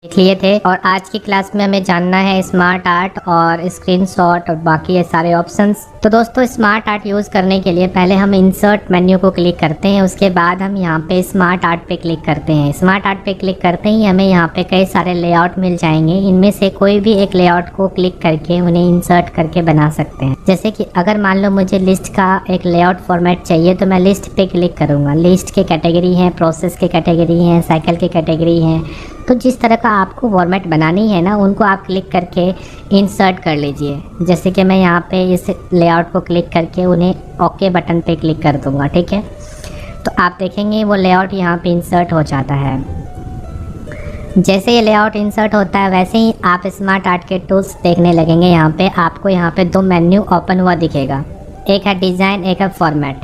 देख लिए थे। और आज की क्लास में हमें जानना है स्मार्ट आर्ट और स्क्रीनशॉट और बाकी ये सारे ऑप्शंस। तो दोस्तों स्मार्ट आर्ट यूज़ करने के लिए पहले हम इंसर्ट मेन्यू को क्लिक करते हैं, उसके बाद हम यहाँ पे स्मार्ट आर्ट पे क्लिक करते हैं। स्मार्ट आर्ट पे क्लिक करते ही हमें यहाँ पे कई सारे लेआउट मिल जाएंगे। इनमें से कोई भी एक लेआउट को क्लिक करके उन्हें इंसर्ट करके बना सकते हैं। जैसे कि अगर मान लो मुझे लिस्ट का एक लेआउट फॉर्मेट चाहिए तो मैं लिस्ट पे क्लिक करूँगा। लिस्ट के कैटेगरी हैं, प्रोसेस के कैटेगरी हैं, साइकिल के कैटेगरी हैं। तो जिस तरह का आपको फॉर्मेट बनानी है ना, उनको आप क्लिक करके इंसर्ट कर लीजिए। जैसे कि मैं यहाँ पे इस लेआउट को क्लिक करके उन्हें ओके बटन पे क्लिक कर दूँगा, ठीक है। तो आप देखेंगे वो लेआउट यहाँ पे इंसर्ट हो जाता है। जैसे ये लेआउट इंसर्ट होता है वैसे ही आप स्मार्ट आर्ट के टूल्स देखने लगेंगे। यहाँ पे आपको यहाँ पे दो मेन्यू ओपन हुआ दिखेगा, एक है डिज़ाइन, एक है फॉर्मेट।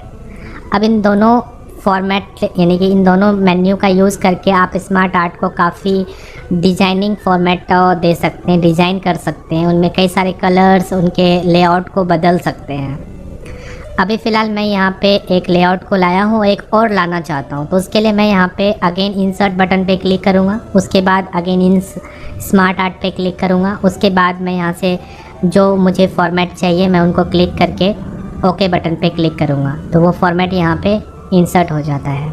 अब इन दोनों फॉर्मेट यानी कि इन दोनों मेन्यू का यूज़ करके आप स्मार्ट आर्ट को काफ़ी डिजाइनिंग फॉर्मेट दे सकते हैं, डिज़ाइन कर सकते हैं। उनमें कई सारे कलर्स, उनके लेआउट को बदल सकते हैं। अभी फ़िलहाल मैं यहाँ पे एक लेआउट को लाया हूँ, एक और लाना चाहता हूँ। तो उसके लिए मैं यहाँ पे अगेन इंसर्ट बटन पे क्लिक करूँगा, उसके बाद अगेन इन स्मार्ट आर्ट पे क्लिक करूँगा। उसके बाद मैं यहाँ से जो मुझे फॉर्मेट चाहिए मैं उनको क्लिक करके ओके बटन पे क्लिक करूँगा। तो वो फॉर्मेट यहाँ पे इंसर्ट हो जाता है।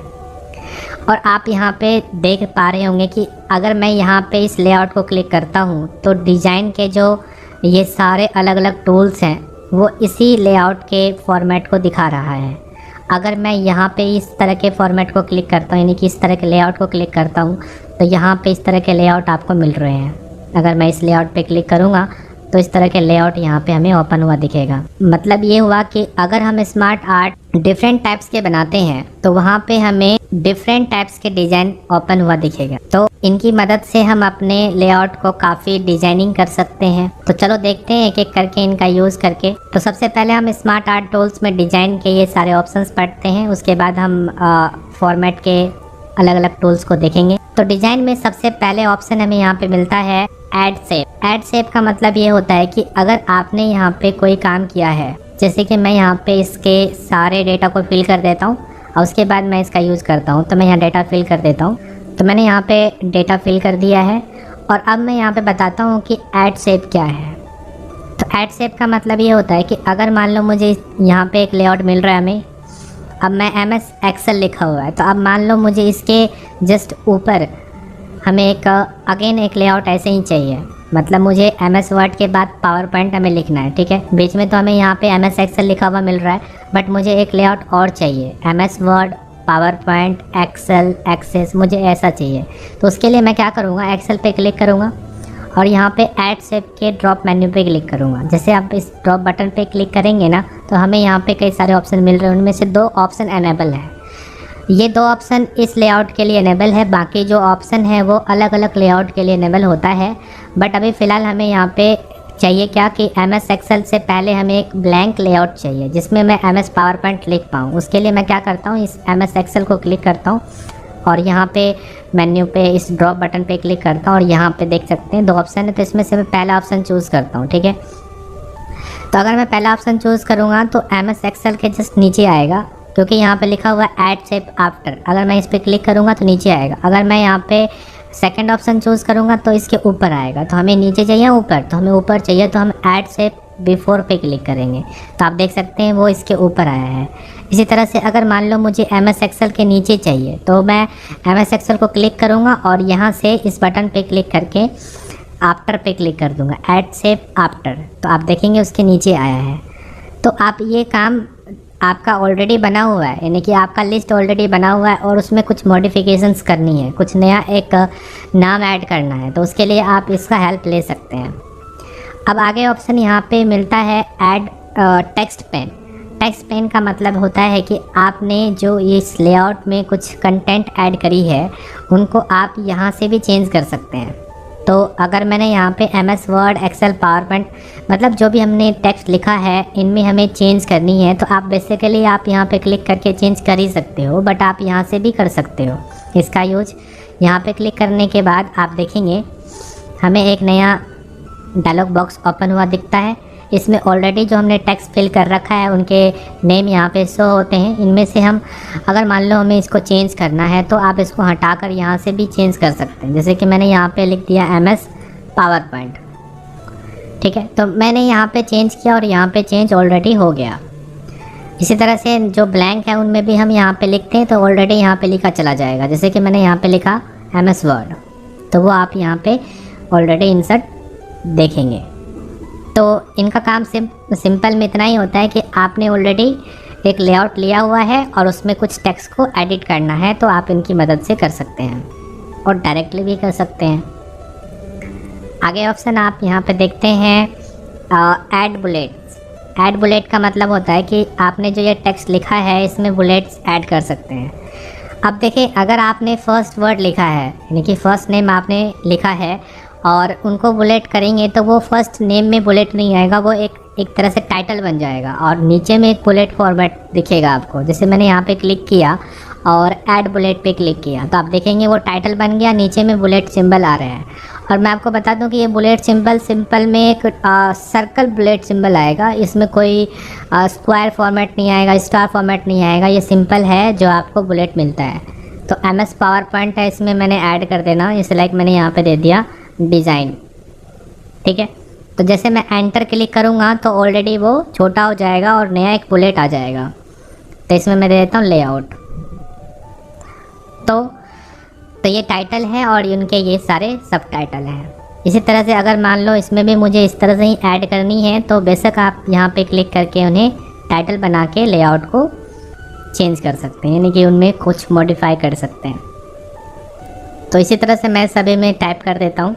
और आप यहाँ पे देख पा रहे होंगे कि अगर मैं यहाँ पे इस लेआउट को क्लिक करता हूँ तो डिज़ाइन के जो ये सारे अलग अलग टूल्स हैं वो इसी लेआउट के फॉर्मेट को दिखा रहा है। अगर मैं यहाँ पे इस तरह के फॉर्मेट को क्लिक करता हूँ, यानी कि इस तरह के लेआउट को क्लिक करता हूँ, तो यहाँ पे इस तरह के लेआउट आपको मिल रहे हैं। अगर मैं इस लेआउट पे क्लिक करूँगा तो इस तरह के लेआउट यहाँ पे हमें ओपन हुआ दिखेगा। मतलब ये हुआ कि अगर हम स्मार्ट आर्ट डिफरेंट टाइप्स के बनाते हैं तो वहाँ पे हमें डिफरेंट टाइप्स के डिज़ाइन ओपन हुआ दिखेगा। तो इनकी मदद से हम अपने लेआउट को काफ़ी डिजाइनिंग कर सकते हैं। तो चलो देखते हैं एक एक करके इनका यूज़ करके। तो सबसे पहले हम स्मार्ट आर्ट टूल्स में डिज़ाइन के ये सारे ऑप्शंस पढ़ते हैं, उसके बाद हम फॉर्मेट के अलग अलग टूल्स को देखेंगे। तो डिज़ाइन में सबसे पहले ऑप्शन हमें यहाँ पे मिलता है ऐड शेप। ऐड शेप का मतलब ये होता है कि अगर आपने यहाँ पे कोई काम किया है, जैसे कि मैं यहाँ पे इसके सारे डेटा को फिल कर देता हूँ और उसके बाद मैं इसका यूज़ करता हूँ। तो मैं यहाँ डेटा फिल कर देता हूँ। तो मैंने यहाँ पे डेटा फिल कर दिया है और अब मैं यहाँ पे बताता हूँ कि ऐड शेप क्या है। तो ऐड शेप का मतलब ये होता है कि अगर मान लो मुझे यहाँ पे एक लेआउट मिल रहा है हमें, अब मैं MS एक्सेल लिखा हुआ है, तो अब मान लो मुझे इसके जस्ट ऊपर हमें एक अगेन एक लेआउट ऐसे ही चाहिए। मतलब मुझे MS वर्ड के बाद पावर पॉइंट हमें लिखना है, ठीक है। बीच में तो हमें यहाँ पे MS एक्सेल लिखा हुआ मिल रहा है, बट मुझे एक लेआउट और चाहिए, MS Word, PowerPoint, Excel, Access, मुझे ऐसा चाहिए। तो उसके लिए मैं क्या करूँगा, एक्सेल पे क्लिक करूँगा और यहाँ पे ऐड शेप के ड्रॉप मेन्यू पे क्लिक करूँगा। जैसे आप इस ड्रॉप बटन पे क्लिक करेंगे ना तो हमें यहाँ पे कई सारे ऑप्शन मिल रहे हैं, उनमें से दो ऑप्शन एनेबल है। ये दो ऑप्शन इस लेआउट के लिए इनेबल है, बाकी जो ऑप्शन है वो अलग अलग लेआउट के लिए इनेबल होता है। बट अभी फ़िलहाल हमें यहाँ पे चाहिए क्या कि MS एक्सेल से पहले हमें एक ब्लैंक लेआउट चाहिए जिसमें मैं MS पावर पॉइंट लिख पाऊँ। उसके लिए मैं क्या करता हूँ, इस MS एक्सेल को क्लिक करता हूँ और यहाँ पे मेन्यू पे इस ड्रॉप बटन पे क्लिक करता हूँ और यहाँ पे देख सकते हैं दो ऑप्शन है, तो इसमें से मैं पहला ऑप्शन चूज़ करता हूँ, ठीक है। तो अगर मैं पहला ऑप्शन चूज़ करूँगा तो MS एक्सेल के जस्ट नीचे आएगा, क्योंकि यहाँ पे लिखा हुआ है ऐड शेप आफ्टर। अगर मैं इस पर क्लिक करूँगा तो नीचे आएगा। अगर मैं यहाँ पे सेकंड ऑप्शन चूज़ करूँगा तो इसके ऊपर आएगा। तो हमें नीचे चाहिए ऊपर, तो हमें ऊपर चाहिए तो हम ऐड शेप बिफोर पे क्लिक करेंगे। तो आप देख सकते हैं वो इसके ऊपर आया है। इसी तरह से अगर मान लो मुझे MS एक्सेल के नीचे चाहिए तो मैं MS एक्सेल को क्लिक करूँगा और यहाँ से इस बटन पे क्लिक करके आफ्टर पे क्लिक कर दूँगा, ऐड शेप आफ्टर। तो आप देखेंगे उसके नीचे आया है। तो आप ये काम आपका ऑलरेडी बना हुआ है, यानी कि आपका लिस्ट ऑलरेडी बना हुआ है और उसमें कुछ मॉडिफिकेशंस करनी है, कुछ नया एक नाम ऐड करना है, तो उसके लिए आप इसका हेल्प ले सकते हैं। अब आगे ऑप्शन यहाँ पे मिलता है add text pane. Text pane का मतलब होता है कि आपने जो इस लेआउट में कुछ कंटेंट ऐड करी है उनको आप यहाँ से भी चेंज कर सकते हैं। तो अगर मैंने यहाँ पे MS Word, Excel, PowerPoint, मतलब जो भी हमने टेक्स्ट लिखा है इनमें हमें चेंज करनी है, तो आप बेसिकली आप यहाँ पे क्लिक करके चेंज कर ही सकते हो, बट आप यहाँ से भी कर सकते हो इसका यूज। यहाँ पे क्लिक करने के बाद आप देखेंगे हमें एक नया डायलॉग बॉक्स ओपन हुआ दिखता है। इसमें ऑलरेडी जो हमने टेक्स्ट फिल कर रखा है उनके नेम यहाँ पे शो होते हैं। इनमें से हम अगर मान लो हमें इसको चेंज करना है तो आप इसको हटाकर यहाँ से भी चेंज कर सकते हैं। जैसे कि मैंने यहाँ पे लिख दिया MS पावर पॉइंट, ठीक है। तो मैंने यहाँ पे चेंज किया और यहाँ पे चेंज ऑलरेडी हो गया। इसी तरह से जो ब्लैंक है उनमें भी हम यहाँ पे लिखते हैं तो ऑलरेडी यहाँ पे लिखा चला जाएगा। जैसे कि मैंने यहाँ पे लिखा MS वर्ड, तो वो आप यहाँ पे ऑलरेडी इंसर्ट देखेंगे। तो इनका काम सिंपल में इतना ही होता है कि आपने ऑलरेडी एक लेआउट लिया हुआ है और उसमें कुछ टेक्स्ट को एडिट करना है, तो आप इनकी मदद से कर सकते हैं और डायरेक्टली भी कर सकते हैं। आगे ऑप्शन आप यहाँ पे देखते हैं ऐड बुलेट्स। ऐड बुलेट का मतलब होता है कि आपने जो ये टेक्स्ट लिखा है इसमें बुलेट्स ऐड कर सकते हैं। अब देखिए, अगर आपने फर्स्ट वर्ड लिखा है यानी कि फर्स्ट नेम आपने लिखा है और उनको बुलेट करेंगे तो वो फर्स्ट नेम में बुलेट नहीं आएगा, वो एक तरह से टाइटल बन जाएगा और नीचे में एक बुलेट फॉर्मेट दिखेगा आपको। जैसे मैंने यहाँ पे क्लिक किया और ऐड बुलेट पे क्लिक किया तो आप देखेंगे वो टाइटल बन गया, नीचे में बुलेट सिंबल आ रहे हैं। और मैं आपको बता दूं कि ये बुलेट सिंपल में एक सर्कल बुलेट सिंबल आएगा, इसमें कोई स्क्वायर फॉर्मेट नहीं आएगा, स्टार फॉर्मेट नहीं आएगा, ये सिंपल है जो आपको बुलेट मिलता है। तो MS पावर पॉइंट है, इसमें मैंने ऐड कर देना, इस लाइक मैंने यहाँ पे दे दिया डिज़ाइन, ठीक है। तो जैसे मैं एंटर क्लिक करूँगा तो ऑलरेडी वो छोटा हो जाएगा और नया एक बुलेट आ जाएगा। तो इसमें मैं दे देता हूँ लेआउट। तो ये टाइटल है और उनके ये सारे सब टाइटल हैं। इसी तरह से अगर मान लो इसमें भी मुझे इस तरह से ही ऐड करनी है तो बेशक आप यहाँ पे क्लिक करके उन्हें टाइटल बना के लेआउट को चेंज कर सकते हैं, यानी कि उनमें कुछ मॉडिफाई कर सकते हैं। तो इसी तरह से मैं सभी में टाइप कर देता हूँ।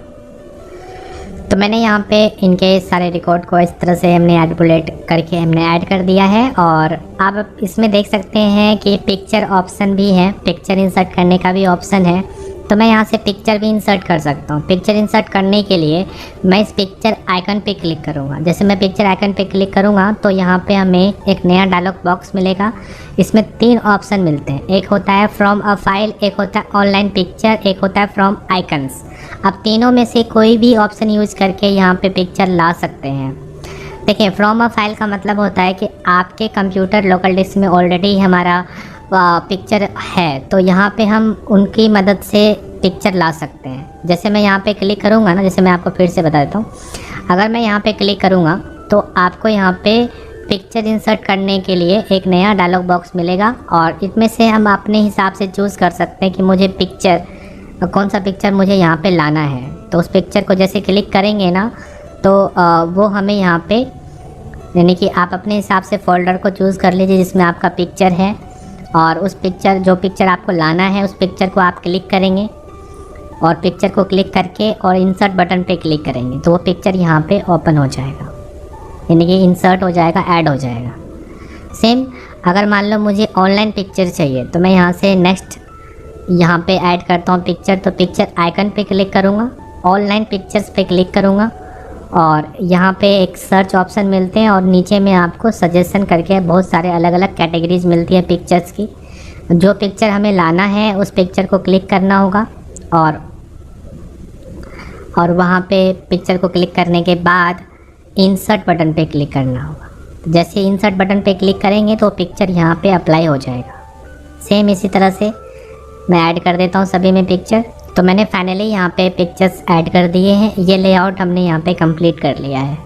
तो मैंने यहाँ पे इनके सारे रिकॉर्ड को इस तरह से हमने ऐड बुलेट करके हमने ऐड कर दिया है। और आप इसमें देख सकते हैं कि पिक्चर ऑप्शन भी है, पिक्चर इंसर्ट करने का भी ऑप्शन है। तो मैं यहाँ से पिक्चर भी इंसर्ट कर सकता हूँ। पिक्चर इंसर्ट करने के लिए मैं इस पिक्चर आइकन पे क्लिक करूँगा। जैसे मैं पिक्चर आइकन पे क्लिक करूँगा तो यहाँ पे हमें एक नया डायलॉग बॉक्स मिलेगा। इसमें 3 ऑप्शन मिलते हैं, एक होता है फ्रॉम अ फाइल, एक होता है ऑनलाइन पिक्चर, एक होता है फ्रॉम आइकन्स। आप तीनों में से कोई भी ऑप्शन यूज़ करके यहाँ पे पिक्चर ला सकते हैं। देखिए, फ्रॉम अ फाइल का मतलब होता है कि आपके कंप्यूटर लोकल डिस्क में ऑलरेडी हमारा पिक्चर है, तो यहाँ पे हम उनकी मदद से पिक्चर ला सकते हैं। जैसे मैं यहाँ पे क्लिक करूँगा ना, जैसे मैं आपको फिर से बता देता हूँ, अगर मैं यहाँ पे क्लिक करूँगा तो आपको यहाँ पे पिक्चर इंसर्ट करने के लिए एक नया डायलॉग बॉक्स मिलेगा और इसमें से हम अपने हिसाब से चूज़ कर सकते हैं कि मुझे पिक्चर कौन सा पिक्चर मुझे यहाँ पे लाना है। तो उस पिक्चर को जैसे क्लिक करेंगे ना तो वो हमें यहाँ पे, यानी कि आप अपने हिसाब से फ़ोल्डर को चूज़ कर लीजिए जिसमें आपका पिक्चर है और उस पिक्चर जो पिक्चर आपको लाना है उस पिक्चर को आप क्लिक करेंगे और पिक्चर को क्लिक करके और इंसर्ट बटन पे क्लिक करेंगे तो वो पिक्चर यहाँ पे ओपन हो जाएगा, यानी कि इंसर्ट हो जाएगा, ऐड हो जाएगा। सेम अगर मान लो मुझे ऑनलाइन पिक्चर चाहिए तो मैं यहाँ से नेक्स्ट यहाँ पे ऐड करता हूँ पिक्चर। तो पिक्चर आइकन पे क्लिक करूँगा, ऑनलाइन पिक्चर्स पे क्लिक करूँगा और यहाँ पे एक सर्च ऑप्शन मिलते हैं और नीचे में आपको सजेशन करके बहुत सारे अलग अलग कैटेगरीज मिलती है पिक्चर्स की। जो पिक्चर हमें लाना है उस पिक्चर को क्लिक करना होगा और वहाँ पे पिक्चर को क्लिक करने के बाद इंसर्ट बटन पे क्लिक करना होगा। तो जैसे इंसर्ट बटन पे क्लिक करेंगे तो पिक्चर यहाँ पे अप्लाई हो जाएगा। सेम इसी तरह से मैं ऐड कर देता हूँ सभी में पिक्चर। तो मैंने फाइनली यहाँ पे पिक्चर्स ऐड कर दिए हैं। ये लेआउट हमने यहाँ पे कंप्लीट कर लिया है।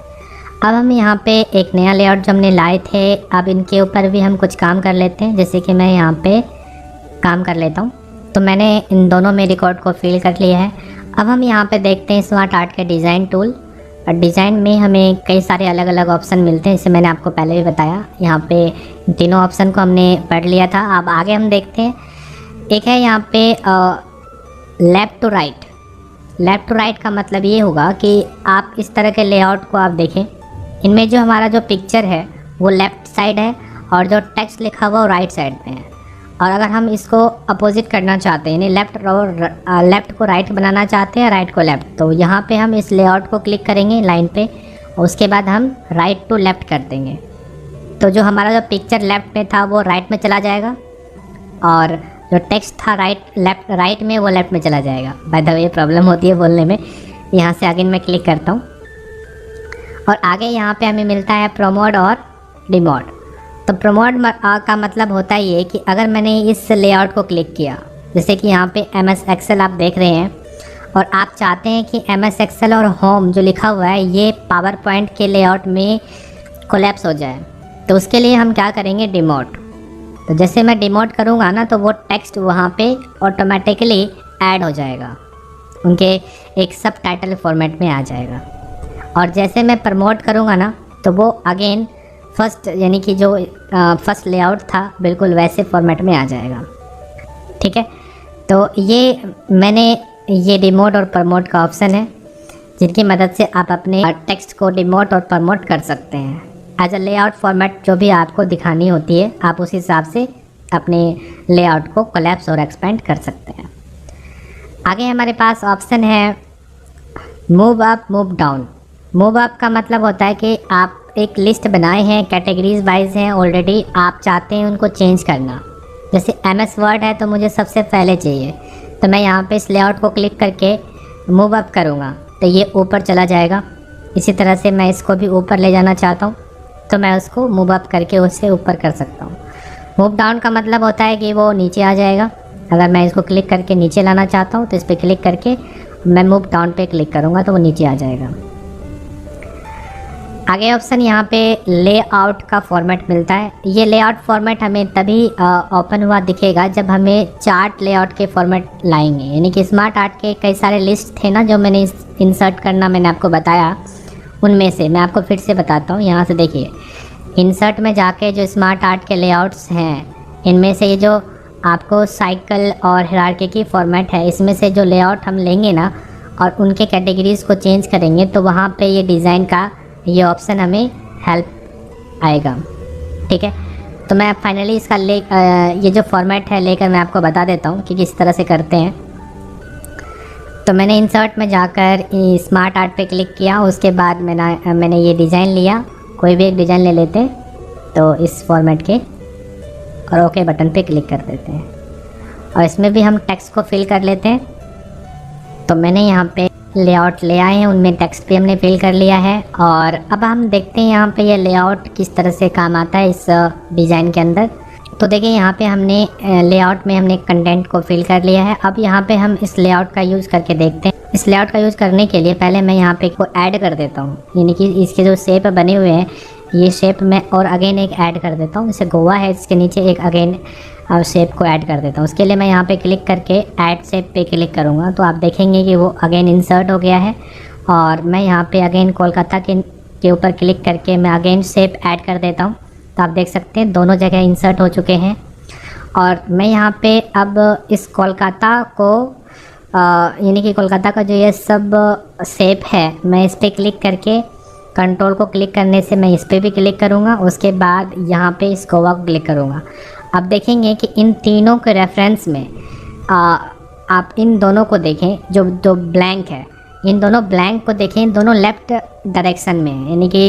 अब हम यहाँ पे एक नया लेआउट जो हमने लाए थे, अब इनके ऊपर भी हम कुछ काम कर लेते हैं। जैसे कि मैं यहाँ पे काम कर लेता हूँ। तो मैंने इन दोनों में रिकॉर्ड को फिल कर लिया है। अब हम यहाँ पे देखते हैं स्मार्ट आर्ट के डिज़ाइन टूल। और डिज़ाइन में हमें कई सारे अलग अलग ऑप्शन मिलते हैं, जैसे मैंने आपको पहले भी बताया। यहाँ पे तीनों ऑप्शन को हमने पढ़ लिया था। अब आगे हम देखते हैं, एक है यहाँ पे left to right. Left to right का मतलब ये होगा कि आप इस तरह के लेआउट को आप देखें, इनमें जो हमारा जो पिक्चर है वो लेफ़्ट साइड है और जो टेक्स्ट लिखा हुआ वो राइट साइड पे है। और अगर हम इसको अपोजिट करना चाहते हैं, यानी लेफ़्ट को राइट बनाना चाहते हैं, राइट को लेफ़्ट, तो यहाँ पे हम इस लेआउट को क्लिक करेंगे लाइन पे और उसके बाद हम राइट टू लेफ़्ट कर देंगे। तो जो हमारा जो पिक्चर लेफ़्ट में था वो राइट में चला जाएगा और जो टेक्स्ट था राइट में वो लेफ़्ट में चला जाएगा। बाय द वे प्रॉब्लम होती है बोलने में। यहाँ से आगे मैं क्लिक करता हूँ। और आगे यहाँ पे हमें मिलता है प्रोमोट और डिमोट। तो प्रोमोट का मतलब होता है ये कि अगर मैंने इस लेआउट को क्लिक किया, जैसे कि यहाँ पे MS Excel आप देख रहे हैं, और आप चाहते हैं कि MS Excel और होम जो लिखा हुआ है ये पावर पॉइंट के लेआउट में कोलैप्स हो जाए, तो उसके लिए हम क्या करेंगे, डिमोट। तो जैसे मैं डिमोट करूँगा ना, तो वो टेक्स्ट वहाँ पे ऑटोमेटिकली ऐड हो जाएगा, उनके एक सब टाइटल फॉर्मेट में आ जाएगा। और जैसे मैं प्रमोट करूँगा ना, तो वो अगेन फर्स्ट यानी कि जो फर्स्ट लेआउट था बिल्कुल वैसे फॉर्मेट में आ जाएगा। ठीक है, तो ये मैंने ये डिमोट और प्रमोट का ऑप्शन है, जिनकी मदद से आप अपने टेक्स्ट को डिमोट और प्रमोट कर सकते हैं। एज अ लेआउट फॉर्मेट जो भी आपको दिखानी होती है, आप उस हिसाब से अपने लेआउट को कोलैप्स और एक्सपेंड कर सकते हैं। आगे हमारे पास ऑप्शन है move up, move down. Move up का मतलब होता है कि आप एक लिस्ट बनाए हैं, कैटेगरीज वाइज हैं ऑलरेडी, आप चाहते हैं उनको चेंज करना। जैसे MS वर्ड है तो मुझे सबसे पहले चाहिए, तो मैं यहाँ पे इस लेआउट को क्लिक करके मूव अप करूँगा तो ये ऊपर चला जाएगा। इसी तरह से मैं इसको भी ऊपर ले जाना चाहता हूँ, तो मैं उसको मूव अप करके उससे ऊपर कर सकता हूँ। मूव डाउन का मतलब होता है कि वो नीचे आ जाएगा। अगर मैं इसको क्लिक करके नीचे लाना चाहता हूँ तो इस पर क्लिक करके मैं मूव डाउन पे क्लिक करूँगा तो वो नीचे आ जाएगा। आगे ऑप्शन यहाँ पे लेआउट का फॉर्मेट मिलता है। ये लेआउट फॉर्मेट हमें तभी ओपन हुआ दिखेगा जब हमें चार्ट लेआउट के फॉर्मेट लाएंगे, यानी कि स्मार्ट आर्ट के कई सारे लिस्ट थे ना जो मैंने इंसर्ट करना मैंने आपको बताया, उनमें से मैं आपको फिर से बताता हूँ। यहाँ से देखिए, इंसर्ट में जाके जो स्मार्ट आर्ट के लेआउट्स हैं, इनमें से ये जो आपको साइकिल और हायरार्की फॉर्मेट है, इसमें से जो लेआउट हम लेंगे ना और उनके कैटेगरीज़ को चेंज करेंगे, तो वहाँ पे ये डिज़ाइन का ये ऑप्शन हमें हेल्प आएगा। ठीक है, तो मैं फाइनली इसका ये जो फॉर्मेट है लेकर मैं आपको बता देता हूँ कि किस तरह से करते हैं। तो मैंने इंसर्ट में जाकर स्मार्ट आर्ट पे क्लिक किया, उसके बाद मैंने ये डिज़ाइन लिया, कोई भी एक डिज़ाइन ले लेते हैं, तो इस फॉर्मेट के, और ओके बटन पे क्लिक कर देते हैं। और इसमें भी हम टेक्स्ट को फिल कर लेते हैं। तो मैंने यहाँ पे लेआउट ले आए हैं, उनमें टेक्स्ट भी हमने फिल कर लिया है। और अब हम देखते हैं यहाँ पे ये लेआउट किस तरह से काम आता है इस डिज़ाइन के अंदर। तो देखिए, यहाँ पे हमने लेआउट में हमने कंटेंट को फिल कर लिया है। अब यहाँ पे हम इस लेआउट का यूज़ करके देखते हैं। इस लेआउट का यूज़ करने के लिए पहले मैं यहाँ पे को ऐड कर देता हूँ, यानी कि इसके जो शेप बने हुए हैं ये शेप में और अगेन एक ऐड कर देता हूँ। जैसे गोवा है, इसके नीचे एक अगेन शेप को ऐड कर देता हूँ। उसके लिए मैं यहाँ पे क्लिक करके ऐड शेप पे क्लिक करूँगा, तो आप देखेंगे कि वो अगेन इंसर्ट हो गया है। और मैं यहाँ पे अगेन कोलकाता के ऊपर क्लिक करके मैं अगेन शेप ऐड कर देता हूँ, तो आप देख सकते हैं दोनों जगह इंसर्ट हो चुके हैं। और मैं यहाँ पे अब इस कोलकाता को यानी कि कोलकाता का जो ये सब शेप है, मैं इस पर क्लिक करके कंट्रोल को क्लिक करने से मैं इस पर भी क्लिक करूँगा, उसके बाद यहाँ पे इस गोवा को क्लिक करूँगा। आप देखेंगे कि इन तीनों के रेफरेंस में आप इन दोनों को देखें, जो ब्लैंक है, इन दोनों ब्लैंक को देखें, दोनों लेफ़्ट डायरेक्शन में है, यानी कि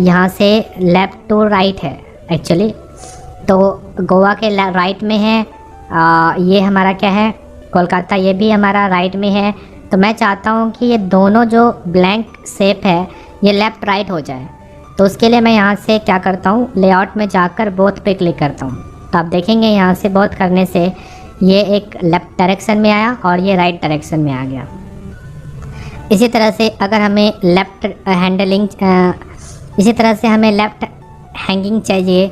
यहाँ से लेफ़्ट टू राइट है एक्चुअली। तो गोवा के राइट में है, ये हमारा क्या है, कोलकाता, ये भी हमारा राइट में है। तो मैं चाहता हूँ कि ये दोनों जो ब्लैंक शेप है ये लेफ़्ट राइट हो जाए। तो उसके लिए मैं यहाँ से क्या करता हूँ, लेआउट में जाकर बोथ पे क्लिक करता हूँ। तो आप देखेंगे यहाँ से बोथ करने से ये एक लेफ़्ट डायरेक्शन में आया और ये राइट डायरेक्शन में आ गया। इसी तरह से अगर हमें लेफ़्ट हैंडलिंग, इसी तरह से हमें लेफ़्ट हैंगिंग चाहिए,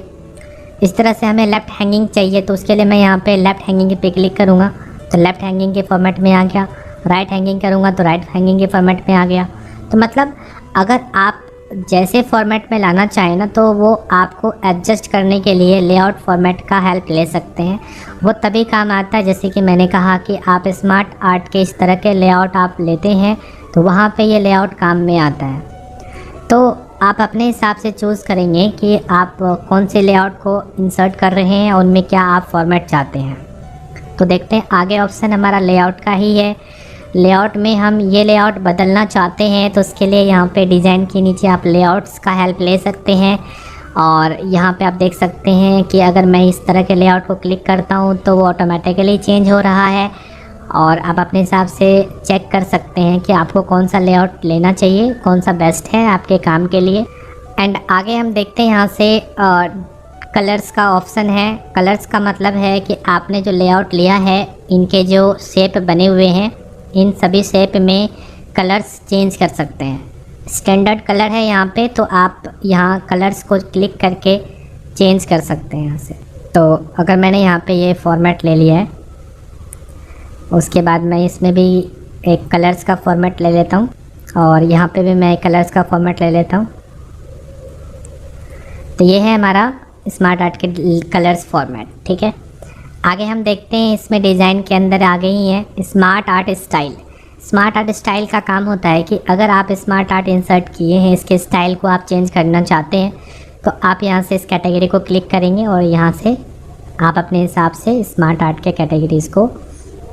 इस तरह से हमें लेफ़्ट हैंगिंग चाहिए, तो उसके लिए मैं यहाँ पे लेफ़्ट हैंगिंग पे क्लिक करूँगा तो लेफ़्ट हैंगिंग के फॉर्मेट में आ गया। राइट हैंगिंग करूँगा तो राइट हैंगिंग के फॉर्मेट में आ गया। तो मतलब अगर आप जैसे फॉर्मेट में लाना चाहें ना, तो वो आपको एडजस्ट करने के लिए लेआउट फॉर्मेट का हेल्प ले सकते हैं। वो तभी काम आता है, जैसे कि मैंने कहा कि आप स्मार्ट आर्ट के इस तरह के लेआउट आप लेते हैं तो वहाँ पे ये लेआउट काम में आता है। तो आप अपने हिसाब से चूज़ करेंगे कि आप कौन से लेआउट को इंसर्ट कर रहे हैं और उनमें क्या आप फॉर्मेट चाहते हैं। तो देखते हैं, आगे ऑप्शन हमारा लेआउट का ही है। लेआउट में हम ये लेआउट बदलना चाहते हैं तो उसके लिए यहाँ पे डिज़ाइन के नीचे आप लेआउट्स का हेल्प ले सकते हैं। और यहाँ पे आप देख सकते हैं कि अगर मैं इस तरह के लेआउट को क्लिक करता हूँ तो वो ऑटोमेटिकली चेंज हो रहा है। और आप अपने हिसाब से चेक कर सकते हैं कि आपको कौन सा लेआउट लेना चाहिए, कौन सा बेस्ट है आपके काम के लिए। एंड आगे हम देखते हैं यहाँ से कलर्स का ऑप्शन है। कलर्स का मतलब है कि आपने जो लेआउट लिया है, इनके जो शेप बने हुए हैं, इन सभी शेप में कलर्स चेंज कर सकते हैं। स्टैंडर्ड कलर है यहाँ पे, तो आप यहाँ कलर्स को क्लिक करके चेंज कर सकते हैं यहाँ से। तो अगर मैंने यहाँ पे ये फॉर्मेट ले लिया है, उसके बाद मैं इसमें भी एक कलर्स का फॉर्मेट ले लेता हूँ और यहाँ पे भी मैं एक कलर्स का फॉर्मेट ले लेता हूँ। तो ये है हमारा स्मार्ट आर्ट के कलर्स फॉर्मेट, ठीक है। आगे हम देखते हैं इसमें डिज़ाइन के अंदर आगे ही है smart art style. Smart art style का काम होता है कि अगर आप स्मार्ट आर्ट इंसर्ट किए हैं, इसके स्टाइल को आप चेंज करना चाहते हैं, तो आप यहाँ से इस कैटेगरी को क्लिक करेंगे और यहाँ से आप अपने हिसाब से स्मार्ट आर्ट के कैटेगरीज़ को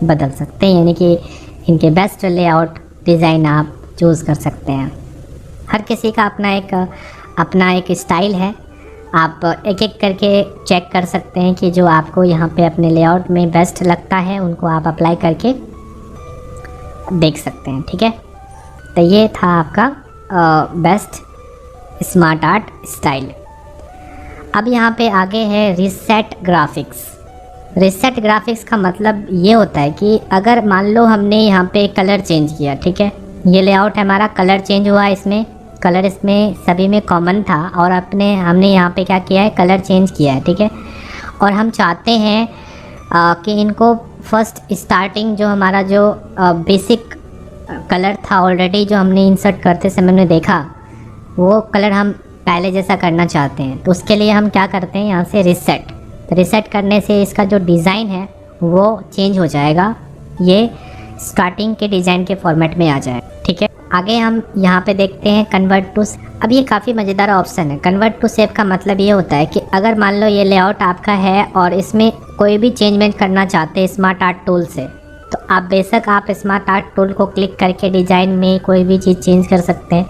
बदल सकते हैं, यानी कि इनके बेस्ट लेआउट डिज़ाइन आप चूज़ कर सकते हैं। हर किसी का अपना एक स्टाइल है। आप एक एक करके चेक कर सकते हैं कि जो आपको यहाँ पे अपने लेआउट में बेस्ट लगता है, उनको आप अप्लाई करके देख सकते हैं, ठीक है। तो ये था आपका बेस्ट स्मार्ट आर्ट स्टाइल। अब यहाँ पे आगे है रीसेट ग्राफिक्स। रीसेट ग्राफिक्स का मतलब ये होता है कि अगर मान लो हमने यहाँ पे कलर चेंज किया, ठीक है, ये लेआउट है हमारा, कलर चेंज हुआ, इसमें कलर इसमें सभी में कॉमन था और हमने यहाँ पे क्या किया है, कलर चेंज किया है, ठीक है। और हम चाहते हैं कि इनको फर्स्ट स्टार्टिंग जो हमारा जो बेसिक कलर था ऑलरेडी जो हमने इंसर्ट करते समय हमने देखा, वो कलर हम पहले जैसा करना चाहते हैं। तो उसके लिए हम क्या करते हैं, यहाँ से रीसेट। तो रीसेट करने से इसका जो डिज़ाइन है वो चेंज हो जाएगा, ये स्टार्टिंग के डिज़ाइन के फॉर्मेट में आ जाए, ठीक है। आगे हम यहाँ पे देखते हैं कन्वर्ट टू। अब ये काफ़ी मज़ेदार ऑप्शन है। कन्वर्ट टू शेप का मतलब ये होता है कि अगर मान लो ये लेआउट आपका है और इसमें कोई भी चेंजमेंट करना चाहते हैं स्मार्ट आर्ट टूल से, तो आप बेशक आप स्मार्ट आर्ट टूल को क्लिक करके डिज़ाइन में कोई भी चीज़ चेंज कर सकते हैं।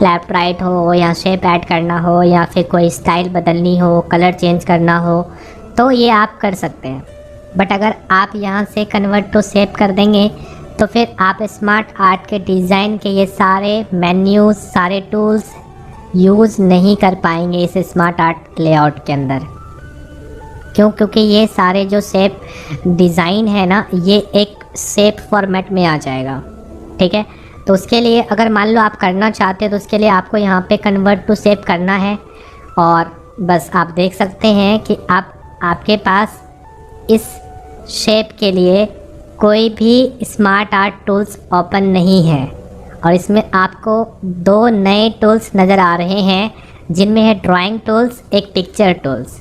लेफ्ट राइट हो या शेप ऐड करना हो या फिर कोई स्टाइल बदलनी हो, कलर चेंज करना हो, तो ये आप कर सकते हैं। बट अगर आप यहाँ से कन्वर्ट टू शेप कर देंगे तो फिर आप स्मार्ट आर्ट के डिज़ाइन के ये सारे मेन्यूज़, सारे टूल्स यूज़ नहीं कर पाएंगे इस स्मार्ट आर्ट लेआउट के अंदर। क्यों? क्योंकि ये सारे जो शेप डिज़ाइन है ना, ये एक शेप फॉर्मेट में आ जाएगा, ठीक है। तो उसके लिए अगर मान लो आप करना चाहते हैं तो उसके लिए आपको यहाँ पे कन्वर्ट टू शेप करना है और बस आप देख सकते हैं कि आपके पास इस शेप के लिए कोई भी स्मार्ट आर्ट टूल्स ओपन नहीं है और इसमें आपको दो नए टूल्स नज़र आ रहे हैं, जिनमें है ड्राइंग टूल्स, एक पिक्चर टूल्स।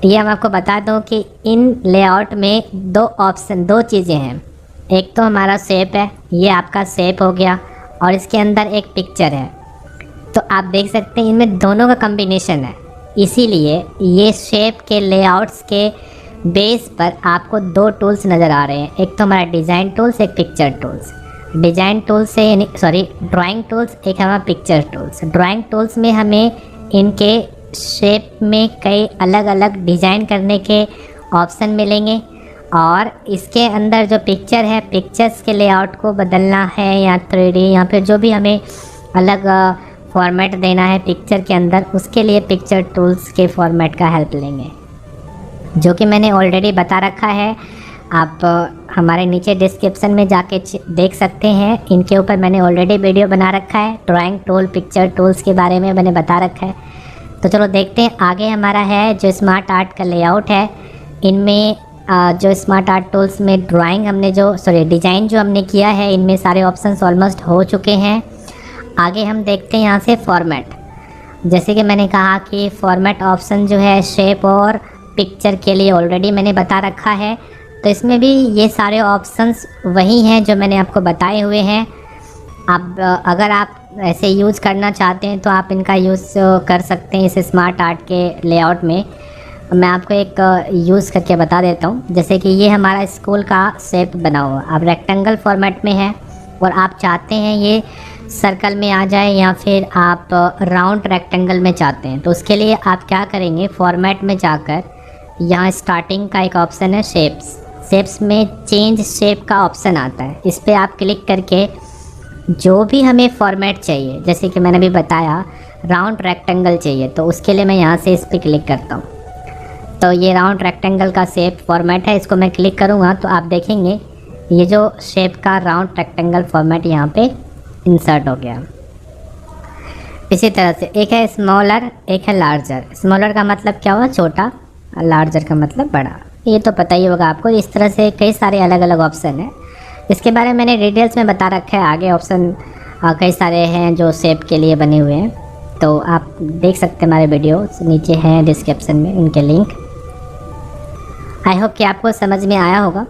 ये हम आपको बता दूं कि इन लेआउट में दो चीज़ें हैं। एक तो हमारा शेप है, ये आपका शेप हो गया, और इसके अंदर एक पिक्चर है। तो आप देख सकते हैं इनमें दोनों का कम्बिनेशन है, इसीलिए ये शेप के लेआउट्स के बेस पर आपको दो टूल्स नज़र आ रहे हैं। एक तो हमारा डिज़ाइन टूल्स, एक पिक्चर टूल्स। डिज़ाइन टूल्स से यानी ड्राइंग टूल्स, एक हमारा पिक्चर टूल्स। ड्राइंग टूल्स में हमें इनके शेप में कई अलग अलग डिज़ाइन करने के ऑप्शन मिलेंगे, और इसके अंदर जो पिक्चर है, पिक्चर्स के लेआउट को बदलना है या 3D या फिर जो भी हमें अलग फॉर्मेट देना है पिक्चर के अंदर, उसके लिए पिक्चर टूल्स के फॉर्मेट का हेल्प लेंगे, जो कि मैंने ऑलरेडी बता रखा है। आप हमारे नीचे डिस्क्रिप्शन में जाके देख सकते हैं, इनके ऊपर मैंने ऑलरेडी वीडियो बना रखा है। ड्राइंग टूल, पिक्चर टूल्स के बारे में मैंने बता रखा है। तो चलो देखते हैं आगे हमारा है जो स्मार्ट आर्ट का लेआउट है। इनमें जो स्मार्ट आर्ट टूल्स में डिज़ाइन जो हमने किया है, इनमें सारे ऑप्शंस ऑलमोस्ट हो चुके हैं। आगे हम देखते हैं यहाँ से फॉर्मेट। जैसे कि मैंने कहा कि फॉर्मेट ऑप्शन जो है शेप और पिक्चर के लिए ऑलरेडी मैंने बता रखा है, तो इसमें भी ये सारे ऑप्शंस वही हैं जो मैंने आपको बताए हुए हैं। आप अगर आप ऐसे यूज़ करना चाहते हैं तो आप इनका यूज़ कर सकते हैं इस स्मार्ट आर्ट के लेआउट में। मैं आपको एक यूज़ करके बता देता हूँ। जैसे कि ये हमारा स्कूल का शेप बना हुआ, अब रेक्टेंगल फॉर्मेट में है और आप चाहते हैं ये सर्कल में आ जाए या फिर आप राउंड रेक्टेंगल में चाहते हैं, तो उसके लिए आप क्या करेंगे, फॉर्मेट में जाकर यहाँ स्टार्टिंग का एक ऑप्शन है शेप्स, शेप्स में चेंज शेप का ऑप्शन आता है। इस पर आप क्लिक करके जो भी हमें फॉर्मेट चाहिए, जैसे कि मैंने अभी बताया राउंड रेक्टेंगल चाहिए, तो उसके लिए मैं यहाँ से इस पर क्लिक करता हूँ। तो ये राउंड रेक्टेंगल का शेप फॉर्मेट है, इसको मैं क्लिक करूँगा तो आप देखेंगे ये जो शेप का राउंड रेक्टेंगल फॉर्मेट यहाँ पे इंसर्ट हो गया। इसी तरह से एक है स्मॉलर, एक है लार्जर। स्मॉलर का मतलब क्या हुआ, छोटा, लार्जर का मतलब बड़ा। ये तो पता ही होगा आपको। इस तरह से कई सारे अलग अलग ऑप्शन हैं, इसके बारे में मैंने डिटेल्स में बता रखा है। आगे ऑप्शन कई सारे हैं जो शेप के लिए बने हुए हैं, तो आप देख सकते हैं हमारे वीडियो नीचे हैं डिस्क्रिप्शन में उनके लिंक। आई होप कि आपको समझ में आया होगा।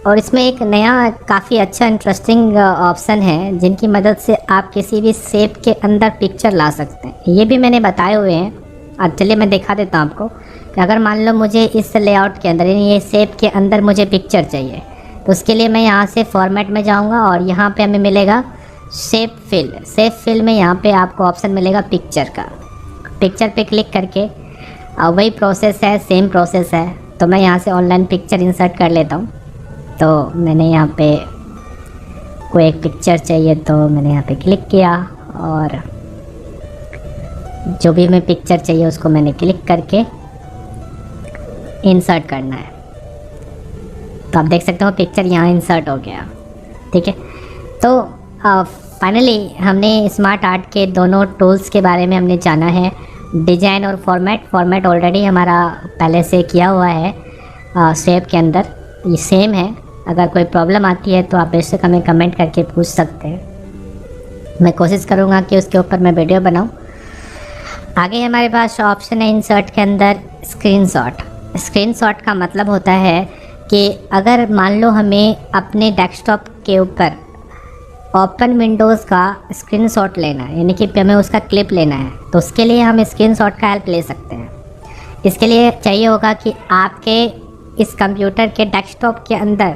और इसमें एक नया काफ़ी अच्छा इंटरेस्टिंग ऑप्शन है जिनकी मदद से आप किसी भी शेप के अंदर पिक्चर ला सकते हैं। ये भी मैंने बताए हुए हैं। अब चलिए मैं दिखा देता हूँ आपको कि अगर मान लो मुझे इस लेआउट के अंदर, यानी ये शेप के अंदर मुझे पिक्चर चाहिए, तो उसके लिए मैं यहाँ से फॉर्मेट में जाऊँगा और यहाँ पे हमें मिलेगा शेप फिल। शेप फिल में यहाँ पे आपको ऑप्शन मिलेगा पिक्चर का। पिक्चर पे क्लिक करके वही प्रोसेस है, सेम प्रोसेस है। तो मैं यहाँ से ऑनलाइन पिक्चर इंसर्ट कर लेता हूँ। तो मैंने यहाँ पे कोई एक पिक्चर चाहिए तो मैंने यहाँ पे क्लिक किया और जो भी मैं पिक्चर चाहिए उसको मैंने क्लिक करके इंसर्ट करना है। तो आप देख सकते हो पिक्चर यहाँ इंसर्ट हो गया। ठीक है, तो फाइनली हमने स्मार्ट आर्ट के दोनों टूल्स के बारे में हमने जाना है। डिजाइन और फॉर्मेट ऑलरेडी हमारा पहले से किया हुआ है शेप के अंदर, ये सेम है। अगर कोई प्रॉब्लम आती है तो आप बेशक हमें कमेंट करके पूछ सकते हैं। मैं कोशिश करूँगा कि उसके ऊपर मैं वीडियो बनाऊँ। आगे हमारे पास ऑप्शन है इंसर्ट के अंदर स्क्रीनशॉट। स्क्रीनशॉट का मतलब होता है कि अगर मान लो हमें अपने डेस्कटॉप के ऊपर ओपन विंडोज़ का स्क्रीनशॉट लेना है, यानी कि हमें उसका क्लिप लेना है, तो उसके लिए हम स्क्रीनशॉट का हेल्प ले सकते हैं। इसके लिए चाहिए होगा कि आपके इस कंप्यूटर के डेस्कटॉप के अंदर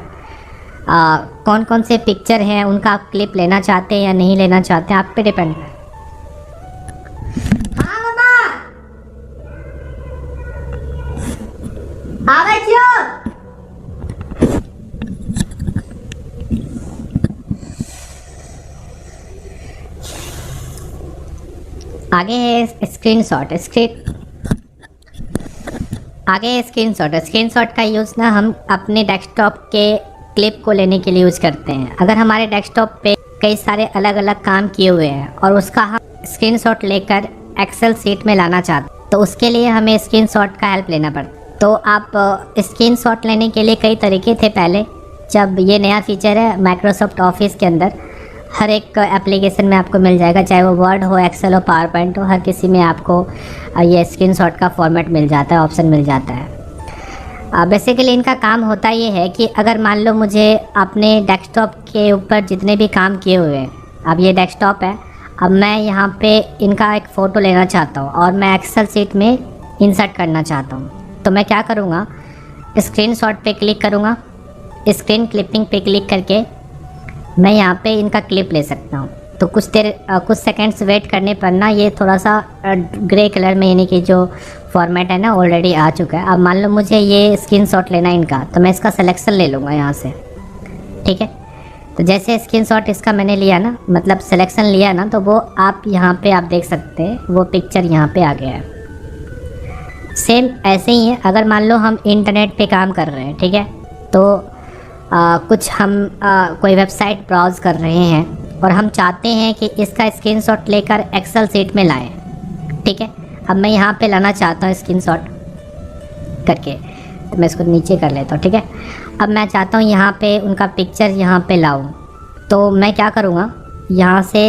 कौन कौन से पिक्चर हैं, उनका आप क्लिप लेना चाहते हैं या नहीं लेना चाहते हैं, आप पे डिपेंड है। आगे है स्क्रीनशॉट। स्क्रीनशॉट का यूज़ ना हम अपने डेस्कटॉप के क्लिप को लेने के लिए यूज़ करते हैं। अगर हमारे डेस्कटॉप पे कई सारे अलग अलग काम किए हुए हैं और उसका हम स्क्रीनशॉट लेकर एक्सेल सीट में लाना चाहते हैं, तो उसके लिए हमें स्क्रीनशॉट का हेल्प लेना पड़ता है। तो आप स्क्रीनशॉट लेने के लिए कई तरीके थे पहले। जब ये नया फीचर है माइक्रोसॉफ्ट ऑफिस के अंदर, हर एक एप्लीकेशन में आपको मिल जाएगा, चाहे वो वर्ड हो, एक्सेल हो, पावर पॉइंट हो, हर किसी में आपको ये स्क्रीनशॉट का फॉर्मेट मिल जाता है, ऑप्शन मिल जाता है। बेसिकली इनका काम होता ये है कि अगर मान लो मुझे अपने डेस्कटॉप के ऊपर जितने भी काम किए हुए हैं, अब ये डेस्कटॉप है, अब मैं यहाँ पे इनका एक फ़ोटो लेना चाहता हूँ और मैं एक्सेल सीट में इंसर्ट करना चाहता हूँ, तो मैं क्या करूँगा, स्क्रीनशॉट पे क्लिक करूँगा। स्क्रीन क्लिपिंग पे क्लिक करके मैं यहाँ पे इनका क्लिप ले सकता हूँ। तो कुछ सेकंड्स वेट करने पर ना ये थोड़ा सा ग्रे कलर में, यानी कि जो फॉर्मेट है ना ऑलरेडी आ चुका है। अब मान लो मुझे ये स्क्रीनशॉट लेना है इनका, तो मैं इसका सिलेक्शन ले लूँगा यहाँ से। ठीक है, तो जैसे स्क्रीनशॉट इसका मैंने लिया ना, मतलब सिलेक्शन लिया ना, तो वो आप यहाँ पे आप देख सकते हैं वो पिक्चर यहाँ पे आ गया है। सेम ऐसे ही है अगर मान लो हम इंटरनेट पे काम कर रहे हैं, ठीक है, तो कुछ हम कोई वेबसाइट ब्राउज़ कर रहे हैं और हम चाहते हैं कि इसका स्क्रीनशॉट लेकर एक्सेल सीट में लाएं। ठीक है, अब मैं यहाँ पे लाना चाहता हूँ स्क्रीनशॉट करके, तो मैं इसको नीचे कर लेता हूँ। ठीक है, अब मैं चाहता हूँ यहाँ पे उनका पिक्चर यहाँ पे लाऊं, तो मैं क्या करूँगा, यहाँ से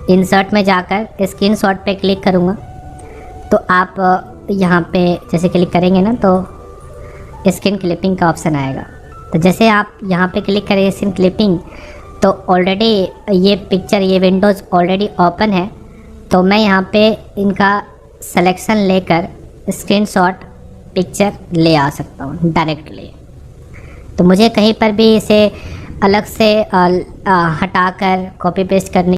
इंसर्ट में जाकर स्क्रीनशॉट पे क्लिक करूँगा। तो आप यहाँ पे जैसे क्लिक करेंगे ना तो स्क्रीन क्लिपिंग का ऑप्शन आएगा। तो जैसे आप यहाँ पे क्लिक करेंगे स्क्रीन क्लिपिंग, तो ऑलरेडी ये पिक्चर, ये विंडोज़ ऑलरेडी ओपन है। तो मैं यहाँ पे इनका सिलेक्शन लेकर स्क्रीनशॉट पिक्चर ले आ सकता हूँ डायरेक्टली। तो मुझे कहीं पर भी इसे अलग से हटाकर कॉपी पेस्ट करने